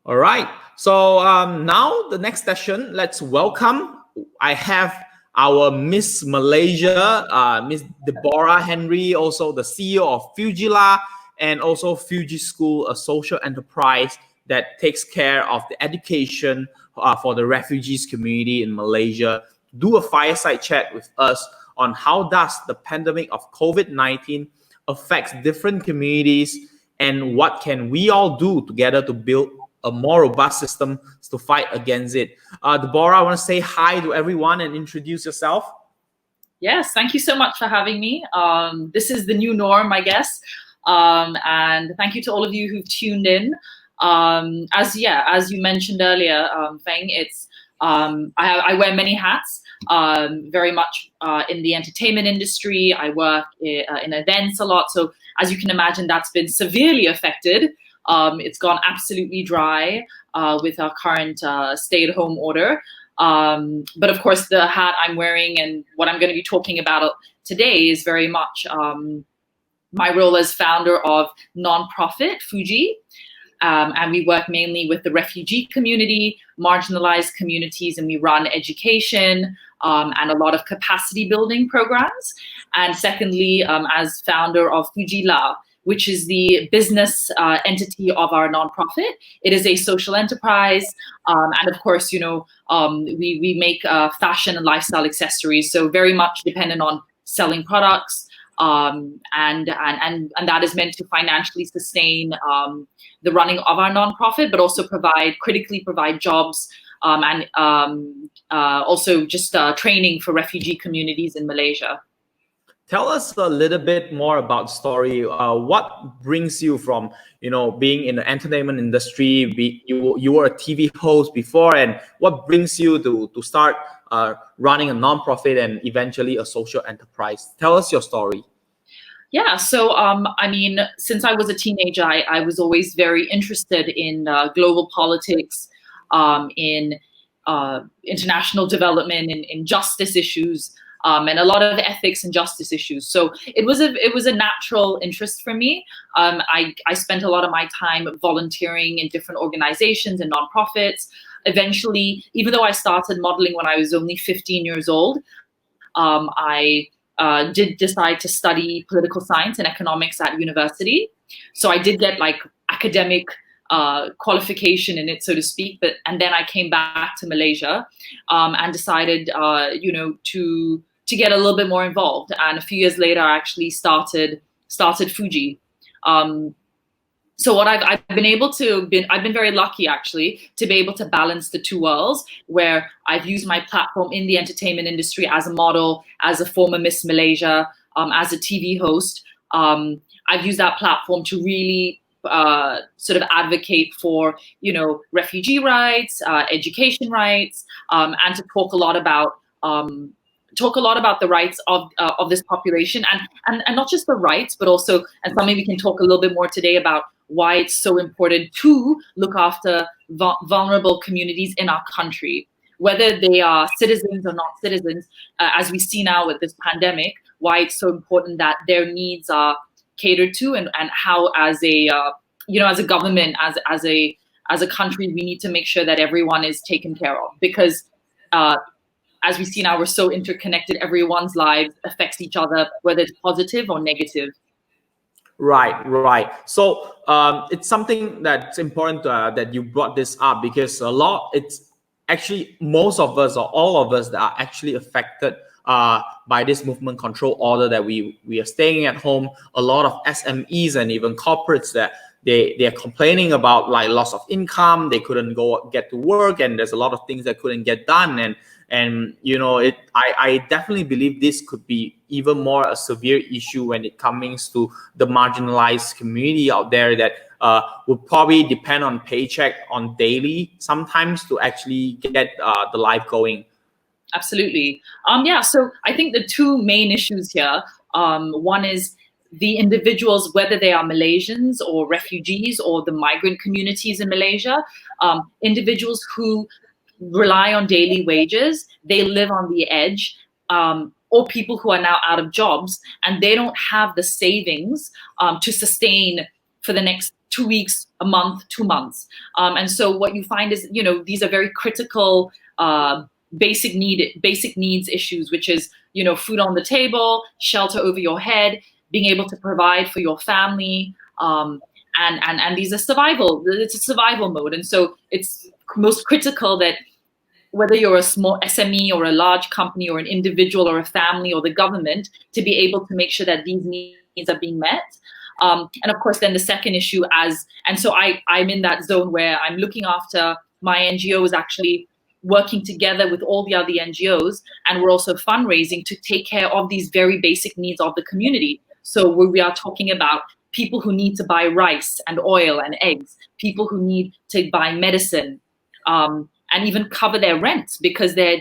All right. So now the next session, let's welcome. I have our Miss Malaysia, Miss Deborah Henry, also the CEO of Fugeelah, and also Fuji School, a social enterprise that takes care of the education for the refugees community in Malaysia. Do a fireside chat with us on how does the pandemic of COVID-19 affects different communities and what can we all do together to build a more robust system to fight against it. Deborah, I want to say hi to everyone and introduce yourself. Yes, thank you so much for having me. This is the new norm, I guess. And thank you to all of you who've tuned in. As you mentioned earlier, Feng, I wear many hats. Very much in the entertainment industry. I work in events a lot. So as you can imagine, that's been severely affected. It's gone absolutely dry with our current stay-at-home order. But of course, the hat I'm wearing and what I'm going to be talking about today is very much my role as founder of nonprofit Fuji. And we work mainly with the refugee community, marginalized communities, and we run education and a lot of capacity building programs. And secondly, as founder of Fugeelah, which is the business entity of our nonprofit. It is a social enterprise. And of course, we make fashion and lifestyle accessories. So very much dependent on selling products. And that is meant to financially sustain the running of our nonprofit, but also critically provide jobs and also just training for refugee communities in Malaysia. Tell us a little bit more about story. What brings you from, being in the entertainment industry? You were a TV host before, and what brings you to start running a nonprofit and eventually a social enterprise? Tell us your story. Yeah, so since I was a teenager, I was always very interested in global politics, in international development, in justice issues. And a lot of ethics and justice issues. So it was a natural interest for me. I spent a lot of my time volunteering in different organizations and nonprofits. Eventually, even though I started modeling when I was only 15 years old, I did decide to study political science and economics at university. So I did get academic qualification in it, so to speak. And then I came back to Malaysia and decided, to get a little bit more involved. And a few years later, I actually started Fuji. So what I've been very lucky actually to be able to balance the two worlds, where I've used my platform in the entertainment industry as a model, as a former Miss Malaysia, as a TV host. I've used that platform to really sort of advocate for, refugee rights, education rights, and to talk a lot about the rights of this population, and not just the rights, but also, and something we can talk a little bit more today about, why it's so important to look after vulnerable communities in our country, whether they are citizens or not citizens, as we see now with this pandemic, why it's so important that their needs are catered to, and how as a government, as a country, we need to make sure that everyone is taken care of, because as we see now, we're so interconnected. Everyone's lives affects each other, whether it's positive or negative. Right. So it's something that's important that you brought this up, because it's actually most of us or all of us that are actually affected by this movement control order, that we are staying at home. A lot of SMEs and even corporates that they are complaining about loss of income. They couldn't get to work, and there's a lot of things that couldn't get done. And I definitely believe this could be even more a severe issue when it comes to the marginalized community out there that would probably depend on paycheck on daily sometimes to actually get the life going. Absolutely. So I think the two main issues here, one is the individuals, whether they are Malaysians or refugees or the migrant communities in Malaysia, individuals who rely on daily wages, they live on the edge, or people who are now out of jobs and they don't have the savings to sustain for the next 2 weeks, a month, 2 months. And so what you find is, these are very critical basic needs issues, which is, food on the table, shelter over your head, being able to provide for your family, and these are it's a survival mode. And so it's most critical that whether you're a small SME or a large company or an individual or a family or the government, to be able to make sure that these needs are being met. And of course, then the second issue and so I'm in that zone where I'm looking after my NGO is actually working together with all the other NGOs, and we're also fundraising to take care of these very basic needs of the community. So we are talking about people who need to buy rice and oil and eggs, people who need to buy medicine, and even cover their rent because they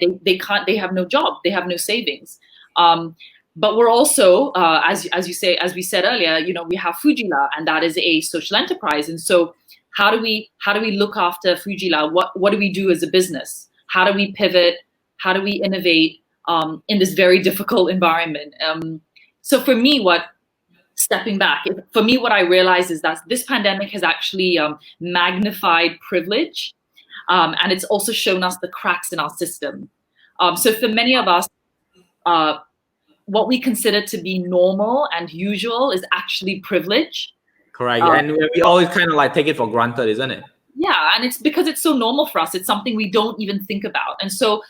have no job, they have no savings. But we're also, as we said earlier, we have Fugeelah, and that is a social enterprise. And so how do we look after Fugeelah? What do we do as a business? How do we pivot? How do we innovate in this very difficult environment? So for me, stepping back, what I realize is that this pandemic has actually magnified privilege. And it's also shown us the cracks in our system. So for many of us, what we consider to be normal and usual is actually privilege. Correct. And we always kind of like take it for granted, isn't it? Yeah, and it's because it's so normal for us. It's something we don't even think about. And so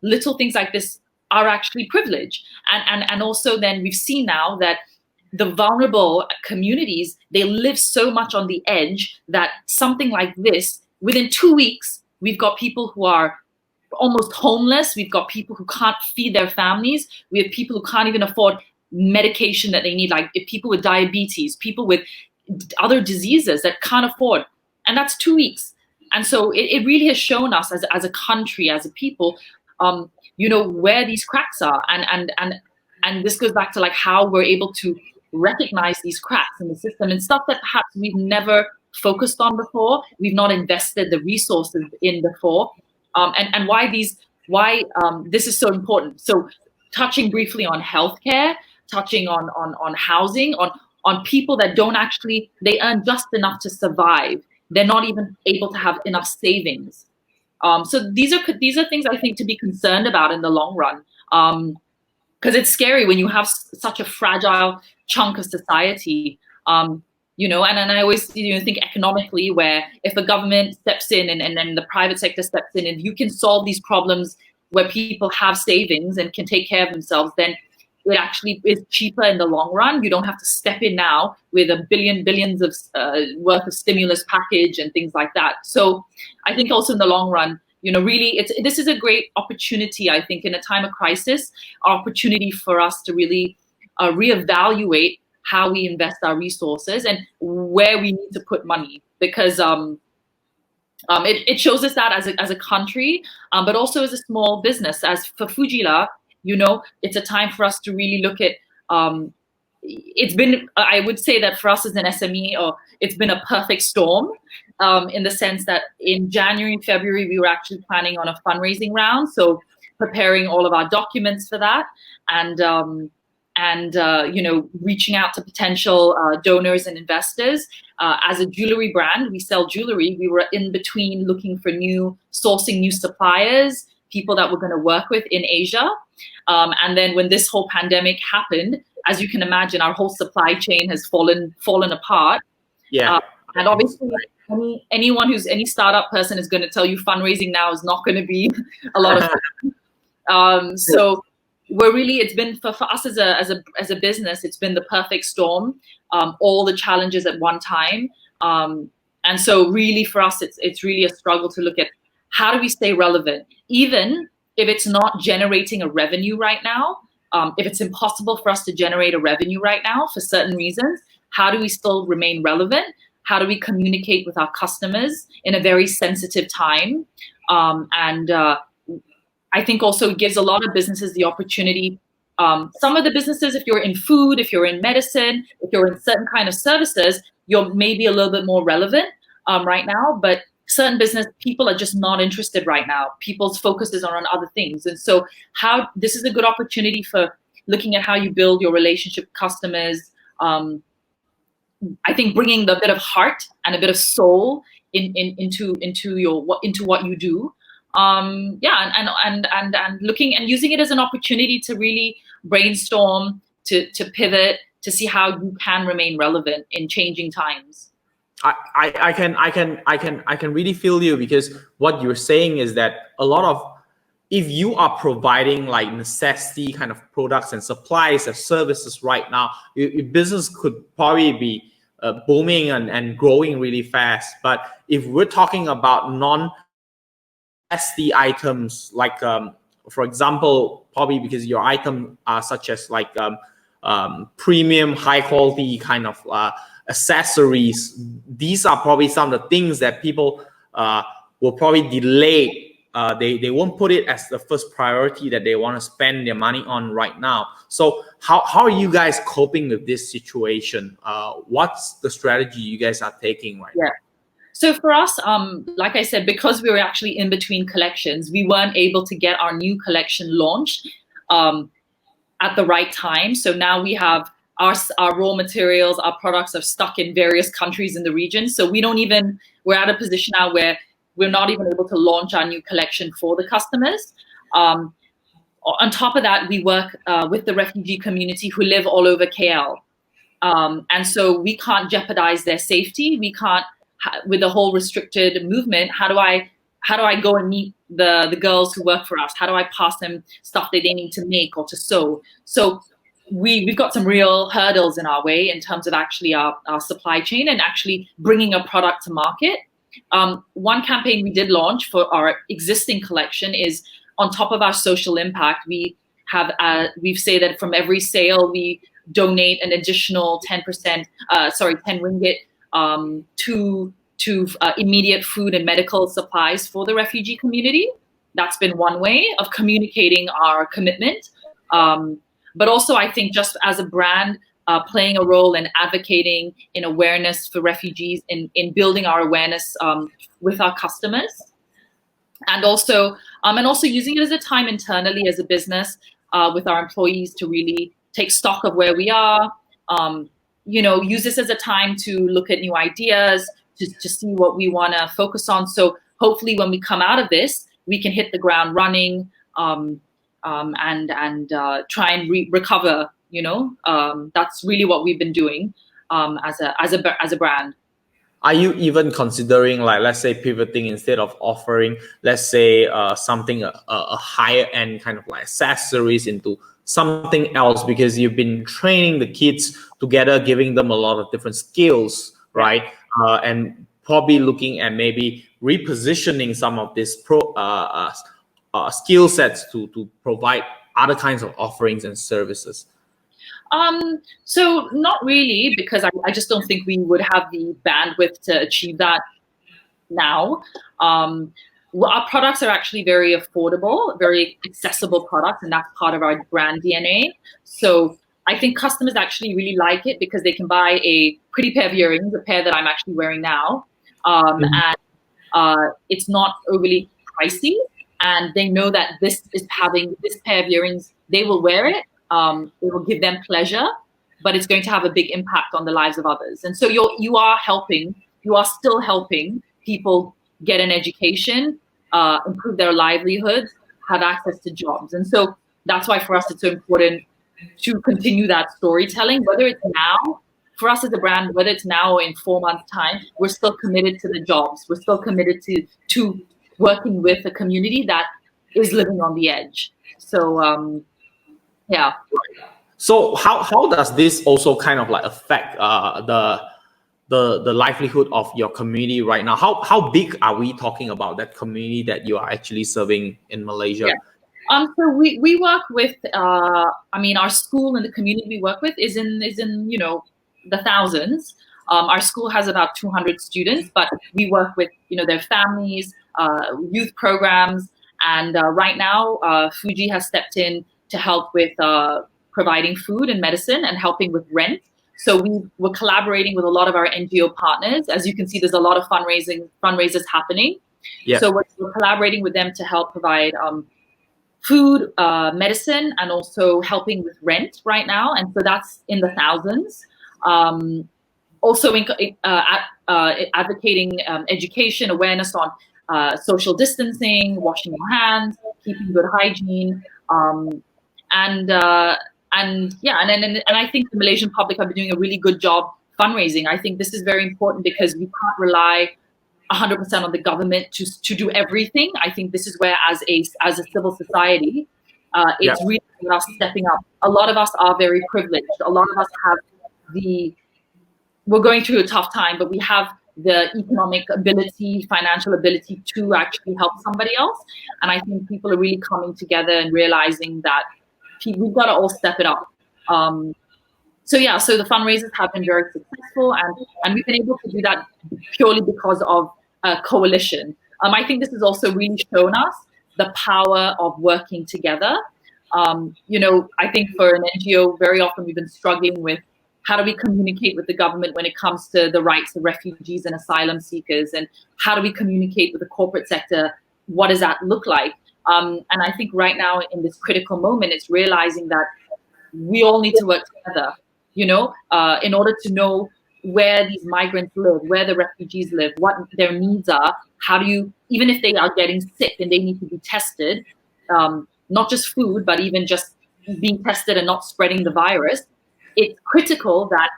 little things like this are actually privilege. And also then we've seen now that the vulnerable communities, they live so much on the edge that something like this, within 2 weeks, we've got people who are almost homeless. We've got people who can't feed their families. We have people who can't even afford medication that they need, like people with diabetes, people with other diseases that can't afford. And that's 2 weeks. And so it really has shown us as a country, as a people, where these cracks are. And this goes back to like how we're able to recognize these cracks in the system and stuff that perhaps we've never focused on before, we've not invested the resources in before, and why this is so important. So touching briefly on healthcare, touching on housing, on people that don't actually, they earn just enough to survive. They're not even able to have enough savings. So these are things I think to be concerned about in the long run. Because it's scary when you have such a fragile chunk of society, and I always think economically, where if the government steps in and then the private sector steps in, and you can solve these problems where people have savings and can take care of themselves, then it actually is cheaper in the long run. You don't have to step in now with billions of worth of stimulus package and things like that. So I think also in the long run, really, this is a great opportunity, I think, in a time of crisis, opportunity for us to really reevaluate how we invest our resources and where we need to put money, because it shows us that as a country, but also as a small business. As for Fugeelah, it's a time for us to really look at. It's been, I would say that for us as an SME, it's been a perfect storm, in the sense that in January and February, we were actually planning on a fundraising round. So preparing all of our documents for that, and reaching out to potential donors and investors. As a jewelry brand, we sell jewelry. We were in between looking for sourcing new suppliers, people that we're going to work with in Asia. And then when this whole pandemic happened, as you can imagine, our whole supply chain has fallen apart. Yeah. And obviously, any startup person is going to tell you fundraising now is not going to be a lot of fun. So it's been for us as a business, it's been the perfect storm, all the challenges at one time. And so really for us, it's really a struggle to look at how do we stay relevant, even if it's not generating a revenue right now. If it's impossible for us to generate a revenue right now for certain reasons, how do we still remain relevant? How do we communicate with our customers in a very sensitive time? And I think also it gives a lot of businesses the opportunity. Some of the businesses, if you're in food, if you're in medicine, if you're in certain kind of services, you're maybe a little bit more relevant right now. But certain business people are just not interested right now. People's focuses are on other things. And so this is a good opportunity for looking at how you build your relationship with customers, I think bringing the bit of heart and a bit of soul into what you do. And looking and using it as an opportunity to really brainstorm, to pivot, to see how you can remain relevant in changing times. I can really feel you, because what you're saying is that a lot of, if you are providing like necessity kind of products and supplies and services right now, your business could probably be booming and growing really fast. But if we're talking about non-necessity items, like for example, probably because your item are such as like premium, high quality kind of accessories, these are probably some of the things that people will probably delay. They won't put it as the first priority that they want to spend their money on right now. So how are you guys coping with this situation? What's the strategy you guys are taking right now? So for us, like I said, because we were actually in between collections, we weren't able to get our new collection launched at the right time. So now we have our raw materials, our products are stuck in various countries in the region. So we're at a position now where we're not even able to launch our new collection for the customers. On top of that, we work with the refugee community who live all over KL. And so we can't jeopardize their safety. We can't, with the whole restricted movement, how do I go and meet the girls who work for us? How do I pass them stuff that they need to make or to sew? So we've got some real hurdles in our way in terms of actually our supply chain and actually bringing a product to market. One campaign we did launch for our existing collection is, on top of our social impact, we've said that from every sale we donate an additional 10 ringgit to immediate food and medical supplies for the refugee community. That's been one way of communicating our commitment. But also, I think just as a brand, playing a role in advocating in awareness for refugees, in building our awareness with our customers, and also using it as a time internally as a business with our employees to really take stock of where we are. Use this as a time to look at new ideas, to see what we want to focus on. So hopefully, when we come out of this, we can hit the ground running and try and recover. That's really what we've been doing as a brand. Are you even considering, like, let's say, pivoting, instead of offering, let's say, something a higher end kind of like accessories, into something else, because you've been training the kids together, giving them a lot of different skills, right? And probably looking at maybe repositioning some of these skill sets to provide other kinds of offerings and services. So not really, because I just don't think we would have the bandwidth to achieve that now. Our products are actually very affordable, very accessible products, and that's part of our brand DNA. So I think customers actually really like it because they can buy a pretty pair of earrings, a pair that I'm actually wearing now, and it's not overly pricey, and they know that this pair of earrings, they will wear it. It will give them pleasure, but it's going to have a big impact on the lives of others. And so you are still helping people get an education, improve their livelihoods, have access to jobs. And so that's why for us it's so important to continue that storytelling, whether it's now, for us as a brand, whether it's now or in 4 months' time, we're still committed to the jobs. We're still committed to working with a community that is living on the edge. So, yeah. So how does this also kind of like affect the livelihood of your community right now? How big are we talking about, that community that you are actually serving in Malaysia? Yeah. So we work with our school and the community we work with is in the thousands. Our school has about 200 students, but we work with their families, youth programs, and right now Fuji has stepped in to help with providing food and medicine and helping with rent. So we're collaborating with a lot of our NGO partners. As you can see, there's a lot of fundraisers happening. Yeah. So we're collaborating with them to help provide food, medicine, and also helping with rent right now. And so that's in the thousands. also advocating education, awareness on social distancing, washing your hands, keeping good hygiene, and I think the Malaysian public have been doing a really good job fundraising. I think this is very important because we can't rely 100% on the government to do everything. I think this is where, as a civil society, it's really about us stepping up. A lot of us are very privileged. A lot of us have we're going through a tough time, but we have the economic ability, financial ability to actually help somebody else. And I think people are really coming together and realizing that we've got to all step it up. So the fundraisers have been very successful, and we've been able to do that purely because of a coalition. I think this has also really shown us the power of working together. I think for an NGO, very often we've been struggling with how do we communicate with the government when it comes to the rights of refugees and asylum seekers, and how do we communicate with the corporate sector? What does that look like? And I think right now in this critical moment, it's realizing that we all need to work together, in order to know where these migrants live, where the refugees live, what their needs are. How do you, even if they are getting sick and they need to be tested, not just food, but even just being tested and not spreading the virus, it's critical that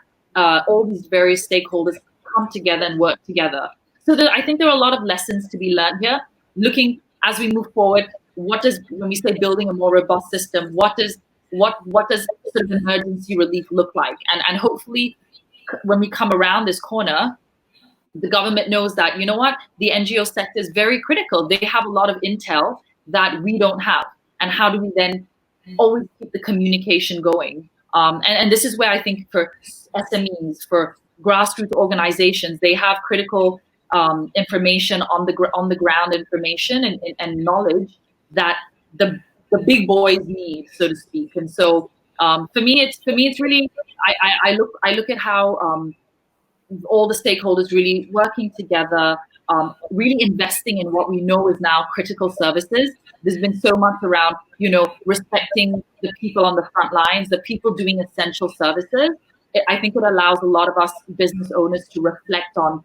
all these various stakeholders come together and work together. So I think there are a lot of lessons to be learned here. Looking as we move forward, when we say building a more robust system, what does sort of emergency relief look like? And hopefully, when we come around this corner, the government knows that, the NGO sector is very critical. They have a lot of intel that we don't have. And how do we then always keep the communication going? And this is where I think for SMEs, for grassroots organizations, they have critical information on the ground information and knowledge that the big boys need, so to speak. And so for me, it's really I look at how all the stakeholders really working together, really investing in what we know is now critical services. There's been so much around, respecting the people on the front lines, the people doing essential services. I think it allows a lot of us business owners to reflect on,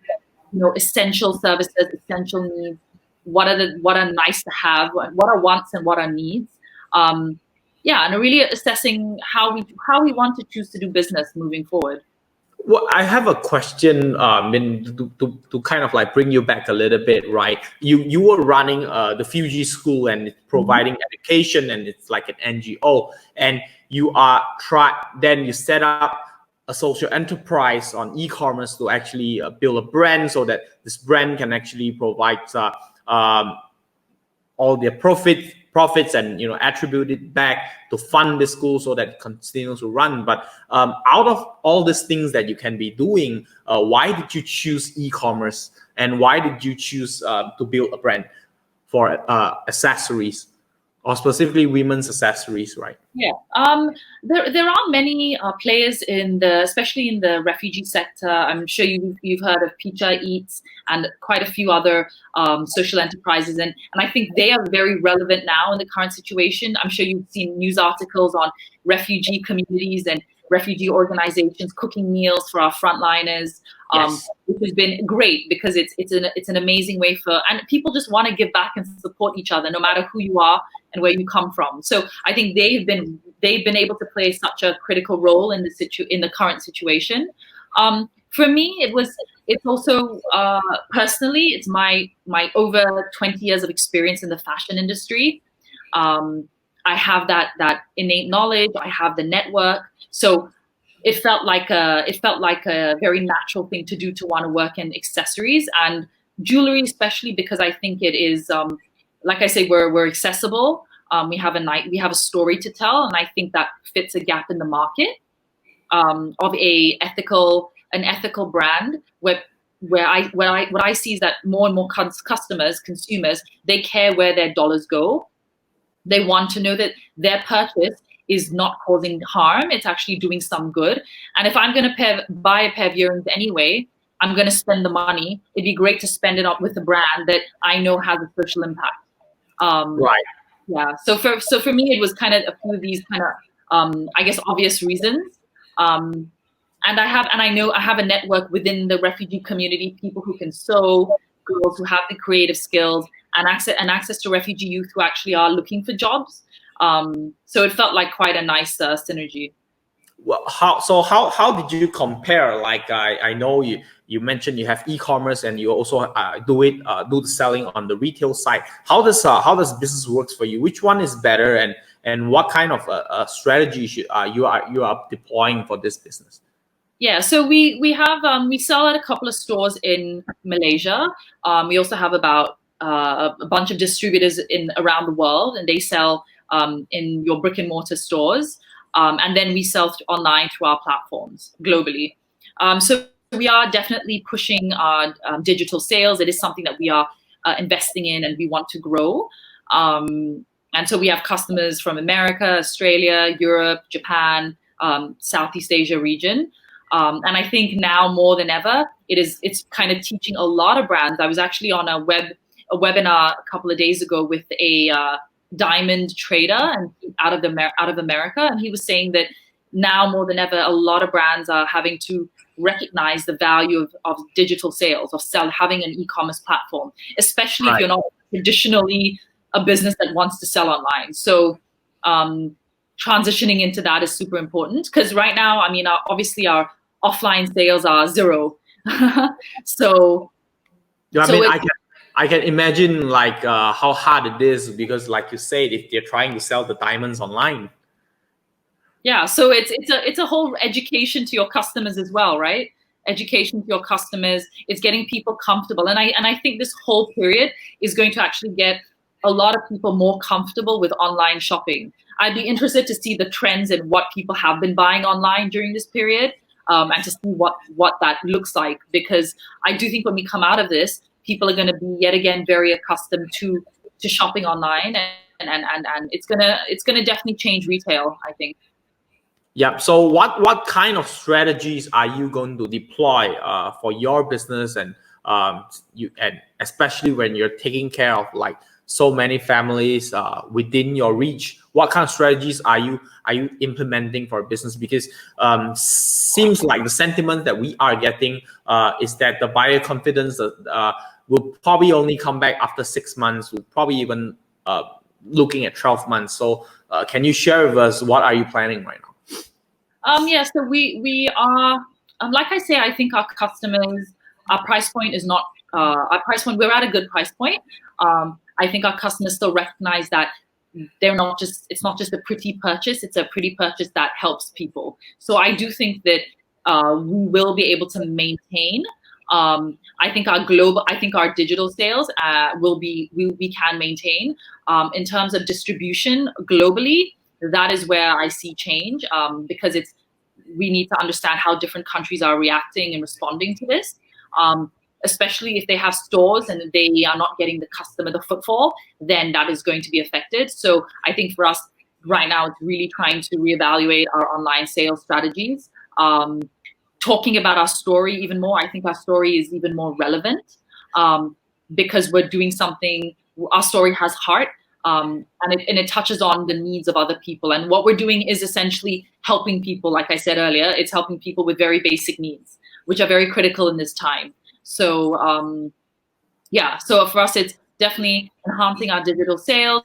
essential services, essential needs. What are nice to have? What are wants and what are needs? And really assessing how we want to choose to do business moving forward. Well, I have a question, to kind of like bring you back a little bit, right? You were running the Fugeelah school and it's providing education, and it's like an NGO, and then you set up a social enterprise on e-commerce to actually build a brand, so that this brand can actually provide all their profits and attribute it back to fund the school so that it continues to run. But out of all these things that you can be doing, why did you choose e-commerce, and why did you choose to build a brand for accessories, or specifically women's accessories, right? Yeah, there are many players especially in the refugee sector. I'm sure you've heard of Picha Eats and quite a few other social enterprises, and I think they are very relevant now in the current situation. I'm sure you've seen news articles on refugee communities and refugee organizations cooking meals for our frontliners, Yes. which has been great because it's an amazing way and people just want to give back and support each other no matter who you are and where you come from. So I think they've been able to play such a critical role in the current situation. For me, it's also personally, it's my over 20 years of experience in the fashion industry. I have that innate knowledge. I have the network. So it felt like a very natural thing to do, to want to work in accessories and jewelry, especially because I think it is, like I say, we're accessible. We have a story to tell, and I think that fits a gap in the market of an ethical brand what I see is that more and more consumers, they care where their dollars go. They want to know that their purchase is not causing harm. It's actually doing some good. And if I'm going to buy a pair of earrings anyway, I'm going to spend the money. It'd be great to spend it up with a brand that I know has a social impact. Right. Yeah. So for me, it was kind of a few of these kind of, I guess, obvious reasons. I have a network within the refugee community, people who can sew, girls who have the creative skills, and access to refugee youth who actually are looking for jobs. So it felt like quite a nice synergy. Well, how did you compare? Like I know you mentioned you have e-commerce and you also do the selling on the retail side. How does business works for you? Which one is better, and what kind of strategy you are deploying for this business? Yeah, so we sell at a couple of stores in Malaysia. We also have about a bunch of distributors in around the world, and they sell in your brick and mortar stores. And then we sell online through our platforms globally. So we are definitely pushing our digital sales. It is something that we are investing in and we want to grow. And so we have customers from America, Australia, Europe, Japan, Southeast Asia region. And I think now more than ever, it's kind of teaching a lot of brands. I was actually on a webinar a couple of days ago with a diamond trader and out of America, and he was saying that now more than ever, a lot of brands are having to recognize the value of digital sales, of having an e-commerce platform, especially if you're not traditionally a business that wants to sell online. So transitioning into that is super important, because right now, I mean, obviously our offline sales are zero. So Yeah, I mean, I can imagine like how hard it is, because like you said, if they're trying to sell the diamonds online. Yeah, so it's a whole education to your customers as well, right? Education to your customers. It's getting people comfortable, and I think this whole period is going to actually get a lot of people more comfortable with online shopping. I'd be interested to see the trends and what people have been buying online during this period, and to see what that looks like, because I do think when we come out of this, people are going to be yet again very accustomed to shopping online, and it's gonna definitely change retail, I think. Yeah. So what kind of strategies are you going to deploy for your business, and especially when you're taking care of like so many families within your reach? What kind of strategies are you implementing for business? Because seems like the sentiment that we are getting is that the buyer confidence will probably only come back after 6 months. Will probably even looking at 12 months. So can you share with us what are you planning right now? Yeah, so we are, like I say, I think our customers, our price point is not our price point. We're at a good price point. I think our customers still recognize that it's not just a pretty purchase. It's a pretty purchase that helps people. So I do think that we will be able to maintain. I think our digital sales we can maintain. In terms of distribution globally, that is where I see change, because we need to understand how different countries are reacting and responding to this, especially if they have stores and they are not getting the footfall, then that is going to be affected. So I think for us right now, it's really trying to reevaluate our online sales strategies, talking about our story even more. I think our story is even more relevant, because we're doing something, our story has heart. And it touches on the needs of other people. And what we're doing is essentially helping people, like I said earlier, it's helping people with very basic needs, which are very critical in this time. So yeah, so for us, it's definitely enhancing our digital sales,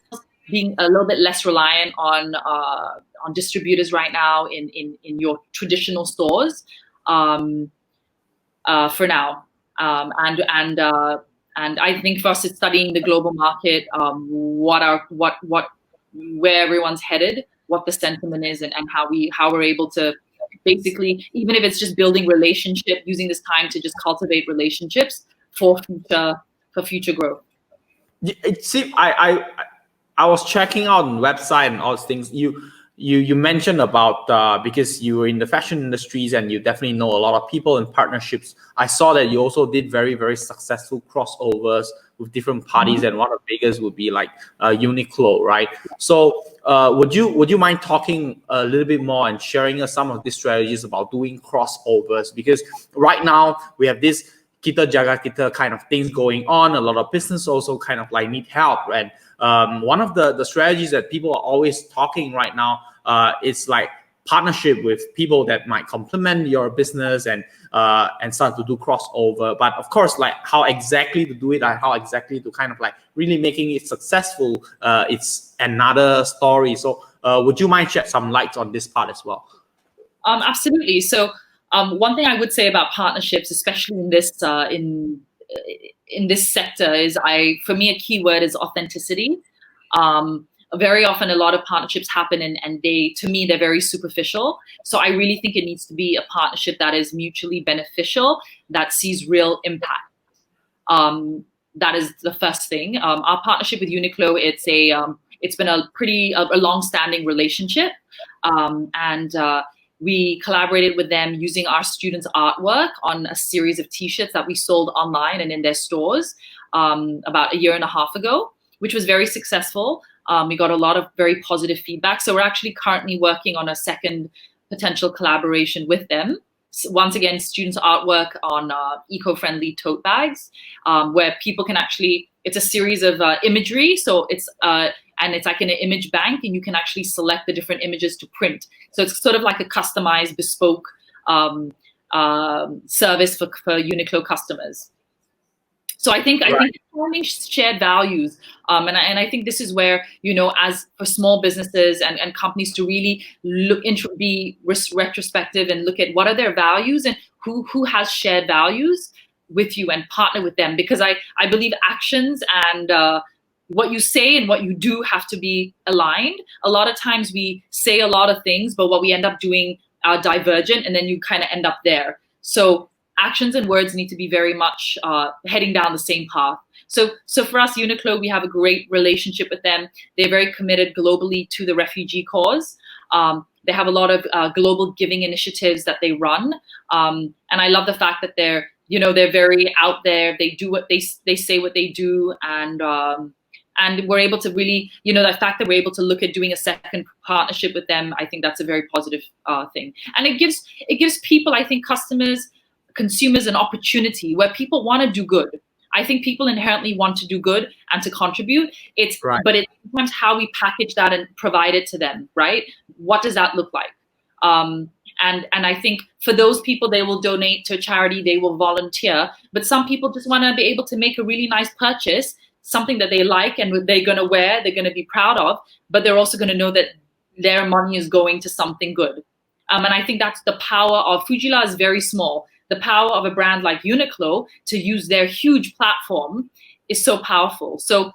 being a little bit less reliant on distributors right now in your traditional stores, for now. And I think for us, it's studying the global market, where everyone's headed, what the sentiment is, and how we're able to basically, even if it's just building relationship, using this time to just cultivate relationships for future growth. It seems I was checking out on website and all these things. You mentioned about because you were in the fashion industries and you definitely know a lot of people and partnerships. I saw that you also did very, very successful crossovers with different parties, and one of the biggest would be like Uniqlo, right? So would you mind talking a little bit more and sharing us some of these strategies about doing crossovers? Because right now we have this kita jaga kita kind of things going on. A lot of business also kind of like need help, and one of the strategies that people are always talking right now is like partnership with people that might complement your business and start to do crossover. But of course, like how exactly to do it and how exactly to kind of like really making it successful, it's another story. So would you mind shed some light on this part as well? Absolutely. So one thing I would say about partnerships, especially in this sector, is for me, a key word is authenticity. Very often, a lot of partnerships happen, and to me, they're very superficial. So I really think it needs to be a partnership that is mutually beneficial, that sees real impact. That is the first thing. Our partnership with Uniqlo, it's been a long-standing relationship, and we collaborated with them using our students' artwork on a series of T-shirts that we sold online and in their stores about a year and a half ago, which was very successful. We got a lot of very positive feedback. So we're actually currently working on a second potential collaboration with them. So once again, students' artwork on eco-friendly tote bags, where people can it's a series of imagery. So it's like in an image bank, and you can actually select the different images to print. So it's sort of like a customized, bespoke service for Uniqlo customers. So I think finding shared values, and I think this is where, as for small businesses and companies to really be retrospective and look at what are their values and who has shared values with you and partner with them, because I believe actions and what you say and what you do have to be aligned. A lot of times we say a lot of things, but what we end up doing are divergent, and then you kind of end up there. So actions and words need to be very much heading down the same path. So for us, Uniqlo, we have a great relationship with them. They're very committed globally to the refugee cause. They have a lot of global giving initiatives that they run. And I love the fact that they're very out there. They do what they say what they do. And we're able to really, the fact that we're able to look at doing a second partnership with them, I think that's a very positive thing. And it gives people, I think, customers, consumers, an opportunity where people want to do good. I think people inherently want to do good and to contribute. But it's sometimes how we package that and provide it to them, right? What does that look like? And I think for those people, they will donate to a charity, they will volunteer. But some people just want to be able to make a really nice purchase, something that they like and they're going to wear, they're going to be proud of, but they're also going to know that their money is going to something good. And I think that's the power of Fugeelah is very small. The power of a brand like Uniqlo to use their huge platform is so powerful. So,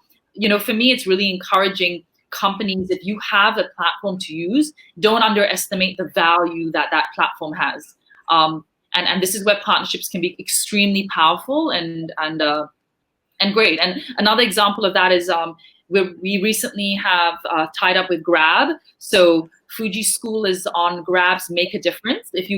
for me, it's really encouraging companies, if you have a platform to use, don't underestimate the value that platform has. And this is where partnerships can be extremely powerful and great. And another example of that is we recently have tied up with Grab. So Fuji School is on Grab's Make a Difference. If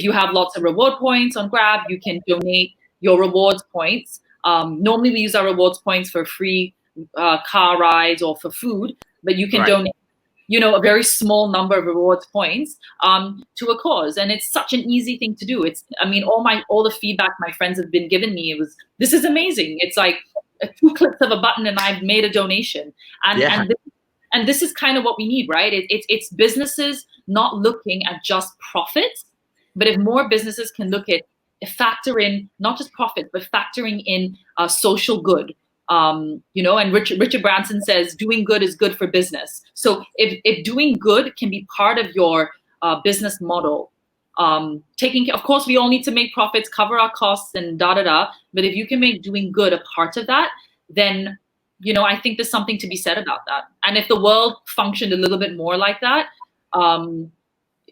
you have lots of reward points on Grab, you can donate your rewards points. Normally we use our rewards points for free car rides or for food, but you can donate, a very small number of rewards points to a cause. And it's such an easy thing to do. All the feedback my friends have been giving me, this is amazing. It's like 2 clicks of a button and I've made a donation. And this is kind of what we need, right? It's businesses not looking at just profits, but if more businesses can factor in not just profit, but factoring in social good, and Richard Branson says doing good is good for business. So if doing good can be part of your business model, of course, we all need to make profits, cover our costs and but if you can make doing good a part of that, then, I think there's something to be said about that. And if the world functioned a little bit more like that,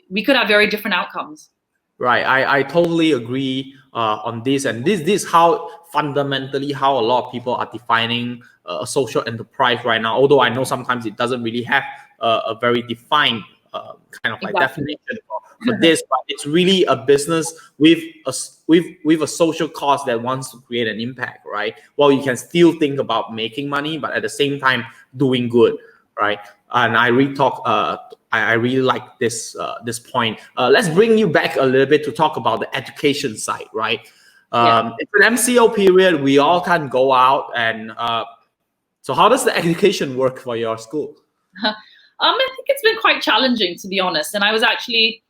we could have very different outcomes. Right, I totally agree on this, and this is how fundamentally how a lot of people are defining a social enterprise right now. Although I know sometimes it doesn't really have a very defined kind of like definition for this, but it's really a business with a social cause that wants to create an impact, right? Well, you can still think about making money, but at the same time doing good, right? And I really like this point. Let's bring you back a little bit to talk about the education side, right? It's an MCO period. We all can go out, and so how does the education work for your school? I think it's been quite challenging, to be honest. And I was actually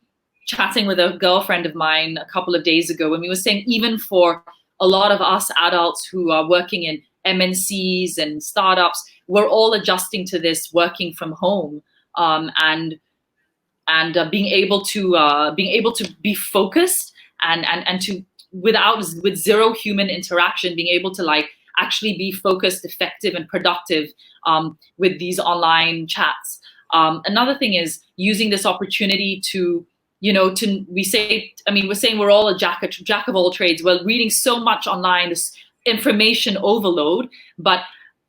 chatting with a girlfriend of mine a couple of days ago, and we were saying even for a lot of us adults who are working in MNCs and startups, we're all adjusting to this working from home, and being able to be focused and to with zero human interaction, being able to like actually be focused, effective, and productive with these online chats. Another thing is using this opportunity to, we're saying we're all a jack of all trades. We're reading so much online, this information overload, but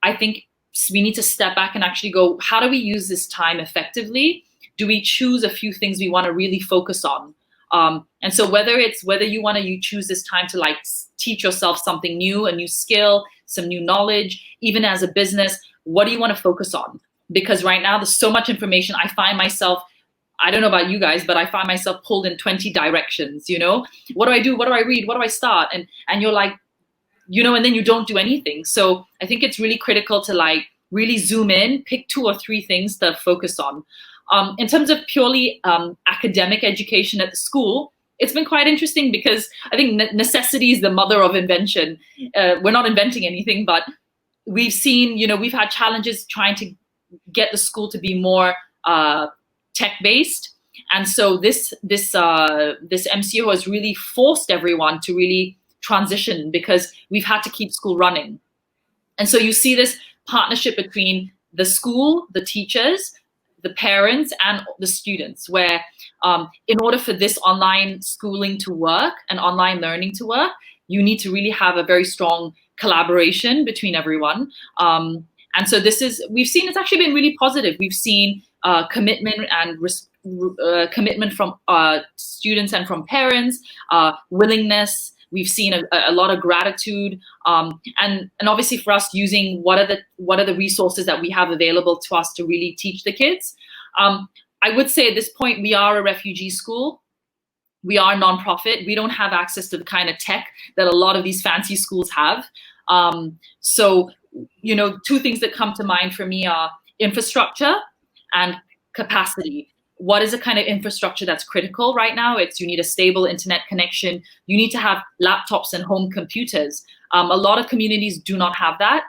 I think we need to step back and actually go, how do we use this time effectively? Do we choose a few things we want to really focus on? And so whether you choose this time to like teach yourself something new, a new skill, some new knowledge, even as a business, what do you want to focus on? Because right now there's so much information. I find myself, I don't know about you guys, but I find myself pulled in 20 directions, What do I do? What do I read? What do I start? And you're like, and then you don't do anything. So I think it's really critical to like really zoom in, pick 2 or 3 things to focus on. In terms of purely academic education at the school, it's been quite interesting because I think necessity is the mother of invention. We're not inventing anything, but we've seen, we've had challenges trying to get the school to be more tech-based. And so this MCO has really forced everyone to really transition because we've had to keep school running. And so you see this partnership between the school, the teachers, the parents, and the students, where in order for this online schooling to work and online learning to work, you need to really have a very strong collaboration between everyone. And so we've seen it's actually been really positive. We've seen commitment and commitment from students and from parents, willingness. We've seen a lot of gratitude, and obviously for us using what are the resources that we have available to us to really teach the kids. I would say at this point we are a refugee school. We are nonprofit. We don't have access to the kind of tech that a lot of these fancy schools have. So 2 things that come to mind for me are infrastructure and capacity. What is the kind of infrastructure that's critical right now? You need a stable internet connection. You need to have laptops and home computers. A lot of communities do not have that.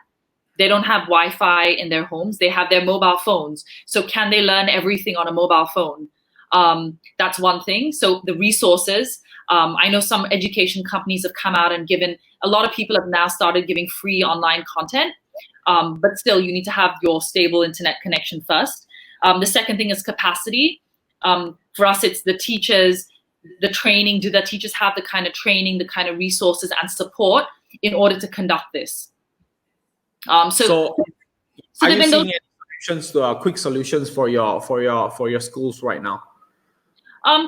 They don't have Wi-Fi in their homes. They have their mobile phones. So can they learn everything on a mobile phone? That's one thing. So the resources, I know some education companies have come out and given, a lot of people have now started giving free online content, but still you need to have your stable internet connection first. The second thing is capacity. For us, it's the teachers, the training. Do the teachers have the kind of training, the kind of resources and support in order to conduct this? So are you seeing any solutions, quick solutions for your schools right now?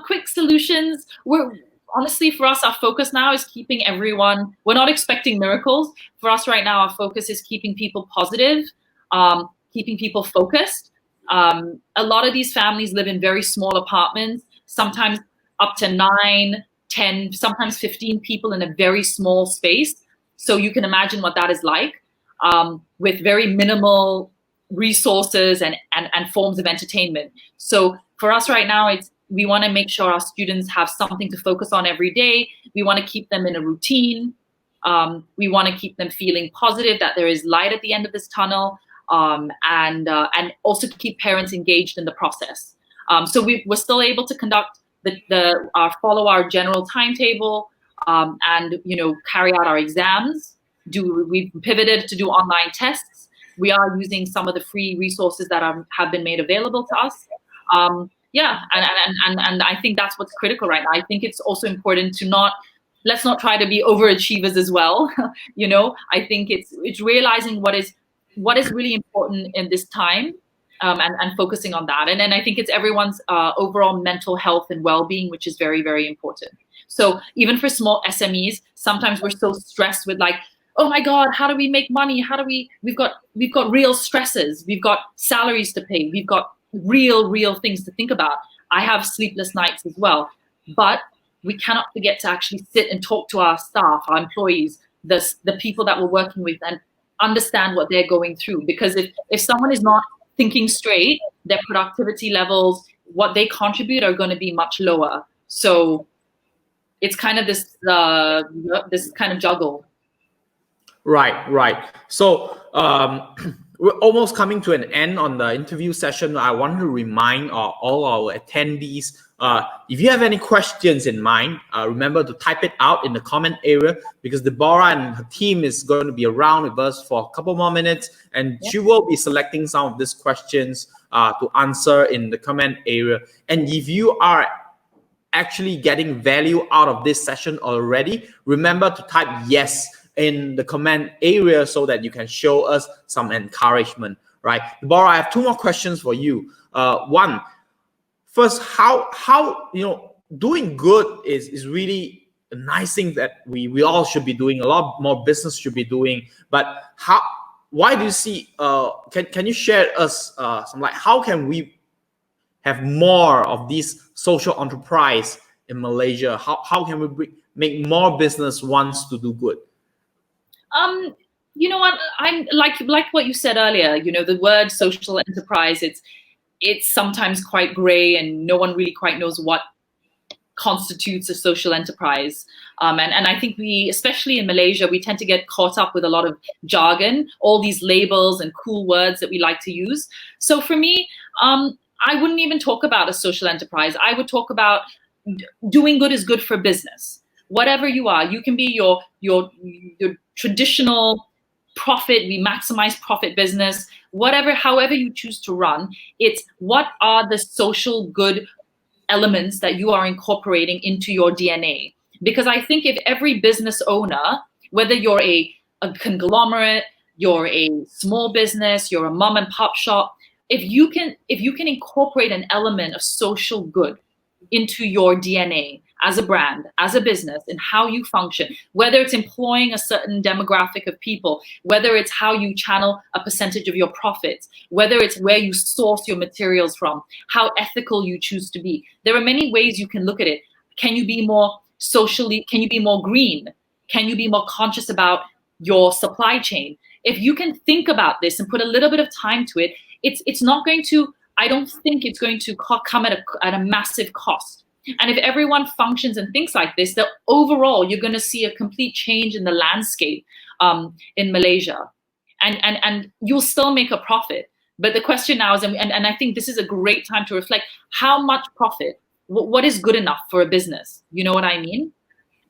Quick solutions. Honestly, for us, our focus now is keeping everyone. We're not expecting miracles. For us right now, our focus is keeping people positive, keeping people focused. A lot of these families live in very small apartments, sometimes up to 9, 10, sometimes 15 people in a very small space. So you can imagine what that is like, with very minimal resources and forms of entertainment. So for us right now, we want to make sure our students have something to focus on every day. We want to keep them in a routine. We want to keep them feeling positive that there is light at the end of this tunnel. And also to keep parents engaged in the process. So we're still able to conduct follow our general timetable, and carry out our exams. We've pivoted to do online tests. We are using some of the free resources that have been made available to us. And I think that's what's critical right now. I think it's also important to let's not try to be overachievers as well. I think it's realizing what is really important in this time, and focusing on that. And then I think it's everyone's overall mental health and well-being, which is very, very important. So even for small SMEs, sometimes we're so stressed with like, oh my God, how do we make money? We've got real stresses. We've got salaries to pay. We've got real things to think about. I have sleepless nights as well, but we cannot forget to actually sit and talk to our staff, our employees, the people that we're working with, and understand what they're going through. Because if someone is not thinking straight, their productivity levels, what they contribute are going to be much lower. So it's kind of this kind of juggle. Right. So we're almost coming to an end on the interview session. I want to remind all our attendees, if you have any questions in mind, remember to type it out in the comment area, because Deborah and her team is going to be around with us for a couple more minutes, and she will be selecting some of these questions to answer in the comment area. And if you are actually getting value out of this session already, remember to type yes in the comment area so that you can show us some encouragement, right? Deborah, I have two more questions for you. One, first, how doing good is really a nice thing that we all should be doing. A lot more business should be doing. But why do you see? Can you share us some, like, how can we have more of these social enterprise in Malaysia? How can we make more business wants to do good? You know what? I'm like what you said earlier. The word social enterprise, it's sometimes quite gray, and no one really quite knows what constitutes a social enterprise. And I think we, especially in Malaysia, we tend to get caught up with a lot of jargon, all these labels and cool words that we like to use. So for me, I wouldn't even talk about a social enterprise. I would talk about doing good is good for business. Whatever you are, you can be your traditional profit, we maximize profit business, however you choose to run. It's what are the social good elements that you are incorporating into your DNA. Because I think if every business owner, whether you're a conglomerate, you're a small business, you're a mom and pop shop, if you can incorporate an element of social good into your DNA as a brand, as a business, and how you function, whether it's employing a certain demographic of people, whether it's how you channel a percentage of your profits, whether it's where you source your materials from, how ethical you choose to be. There are many ways you can look at it. Can you be more green? Can you be more conscious about your supply chain? If you can think about this and put a little bit of time to it, it's not going to, I don't think it's going to come at a massive cost. And if everyone functions and thinks like this, then overall, you're going to see a complete change in the landscape in Malaysia. And you'll still make a profit. But the question now is, and I think this is a great time to reflect, how much profit, what is good enough for a business? You know what I mean?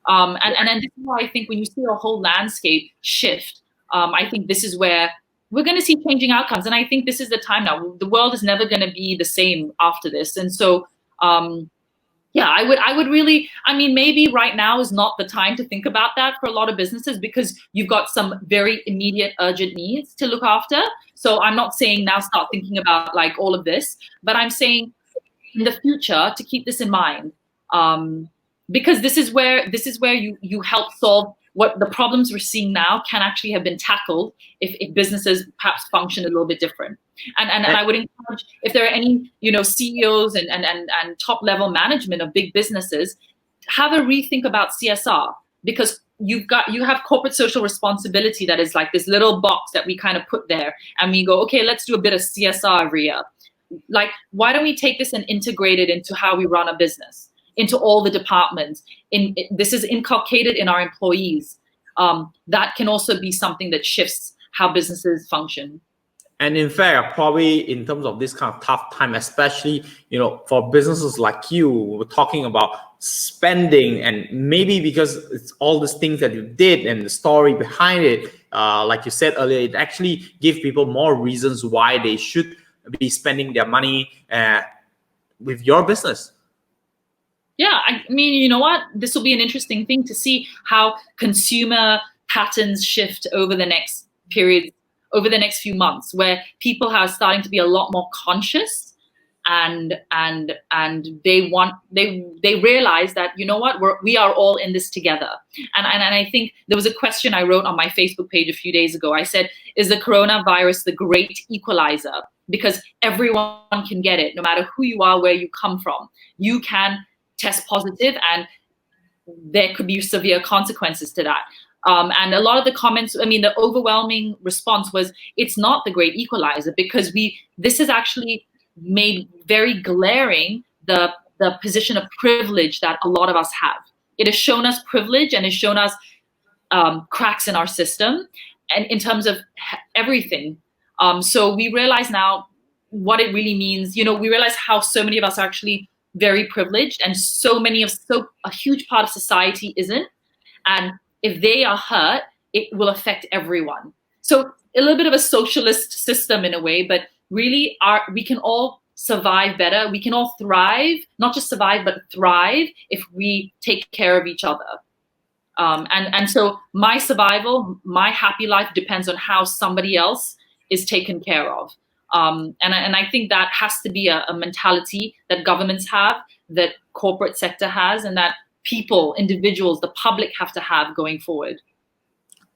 And this is why I think when you see a whole landscape shift, I think this is where we're going to see changing outcomes. And I think this is the time now. The world is never going to be the same after this. And so, I would really, maybe right now is not the time to think about that for a lot of businesses, because you've got some very immediate, urgent needs to look after. So I'm not saying now start thinking about like all of this, but I'm saying in the future to keep this in mind, because this is where you help solve what the problems we're seeing now can actually have been tackled if businesses perhaps function a little bit different. And I would encourage, if there are any CEOs and top level management of big businesses, have a rethink about CSR, because you have corporate social responsibility that is like this little box that we kind of put there, and we go, okay, let's do a bit of CSR every year. Like, why don't we take this and integrate it into how we run a business, into all the departments? This is inculcated in our employees. That can also be something that shifts how businesses function. And in fact, probably in terms of this kind of tough time, especially, for businesses like you, we're talking about spending, and maybe because it's all these things that you did and the story behind it, like you said earlier, it actually gives people more reasons why they should be spending their money with your business. Yeah, you know what? This will be an interesting thing to see how consumer patterns shift over the next period, over the next few months, where people are starting to be a lot more conscious, and they realize that, you know what, we are all in this together. And I think there was a question I wrote on my Facebook page a few days ago. I said, is the coronavirus the great equalizer? Because everyone can get it, no matter who you are, where you come from. You can test positive, and there could be severe consequences to that. And a lot of the comments, I mean, the overwhelming response was, it's not the great equalizer, because this has actually made very glaring the position of privilege that a lot of us have. It has shown us privilege, and has shown us cracks in our system, and in terms of everything. So we realize now what it really means. We realize how so many of us are actually very privileged, and a huge part of society isn't. And if they are hurt, it will affect everyone. So a little bit of a socialist system in a way, but really we can all survive better. We can all thrive, not just survive, but thrive if we take care of each other. And so my survival, my happy life depends on how somebody else is taken care of. And I think that has to be a mentality that governments have, that corporate sector has, and that people, individuals, the public have to have going forward.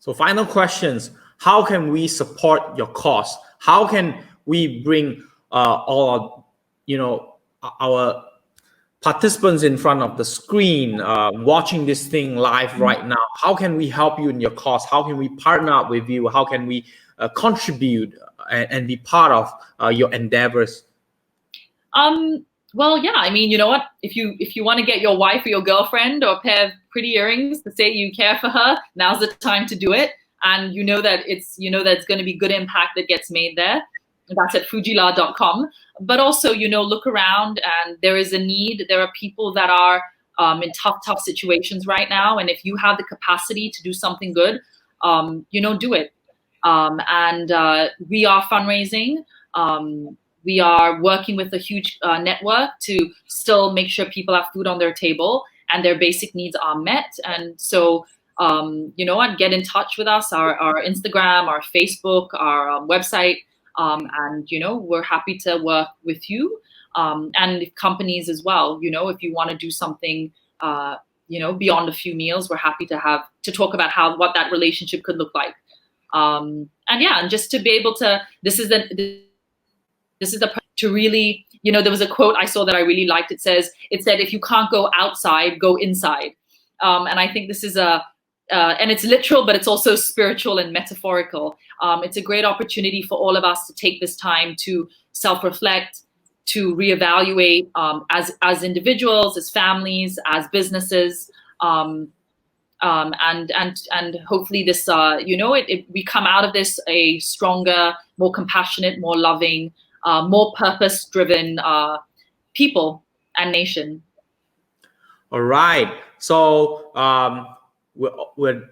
So final questions. How can we support your cause? How can we bring all our participants in front of the screen watching this thing live right now? How can we help you in your cause? How can we partner up with you? How can we contribute and be part of your endeavors? Well, yeah, I mean, you know what? If you want to get your wife or your girlfriend or a pair of pretty earrings to say you care for her, now's the time to do it. And you know that it's going to be good impact that gets made there. That's at fugeelah.com. But also, look around, and there is a need. There are people that are in tough situations right now. And if you have the capacity to do something good, do it. And we are fundraising. We are working with a huge network to still make sure people have food on their table and their basic needs are met. And so, get in touch with us, our Instagram, our Facebook, our website. And we're happy to work with you, and companies as well. If you want to do something, beyond a few meals, we're happy to talk about what that relationship could look like. And just to be able to, this is to really, there was a quote I saw that I really liked. It said, if you can't go outside, go inside. And I think this is and it's literal, but it's also spiritual and metaphorical. It's a great opportunity for all of us to take this time to self-reflect, to reevaluate as individuals, as families, as businesses, and hopefully this, we come out of this a stronger, more compassionate, more loving, more purpose-driven people and nation. All right. So we're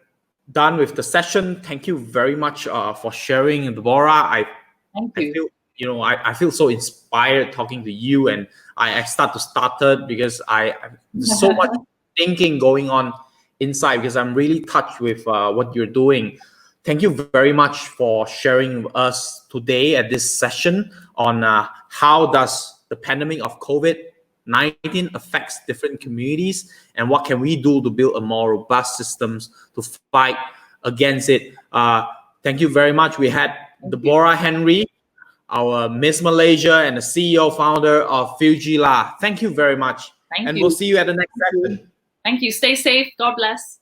done with the session. Thank you very much for sharing, Deborah. Thank you. I feel so inspired talking to you, and I start to stutter because there's so much thinking going on inside, because I'm really touched with what you're doing. Thank you very much for sharing with us today at this session on how does the pandemic of COVID-19 affects different communities, and what can we do to build a more robust systems to fight against it. Thank you very much. We had Deborah Henry, our Miss Malaysia and the CEO founder of Fugeelah. Thank you very much. Thank you. And we'll see you at the next session. Thank you. Stay safe. God bless.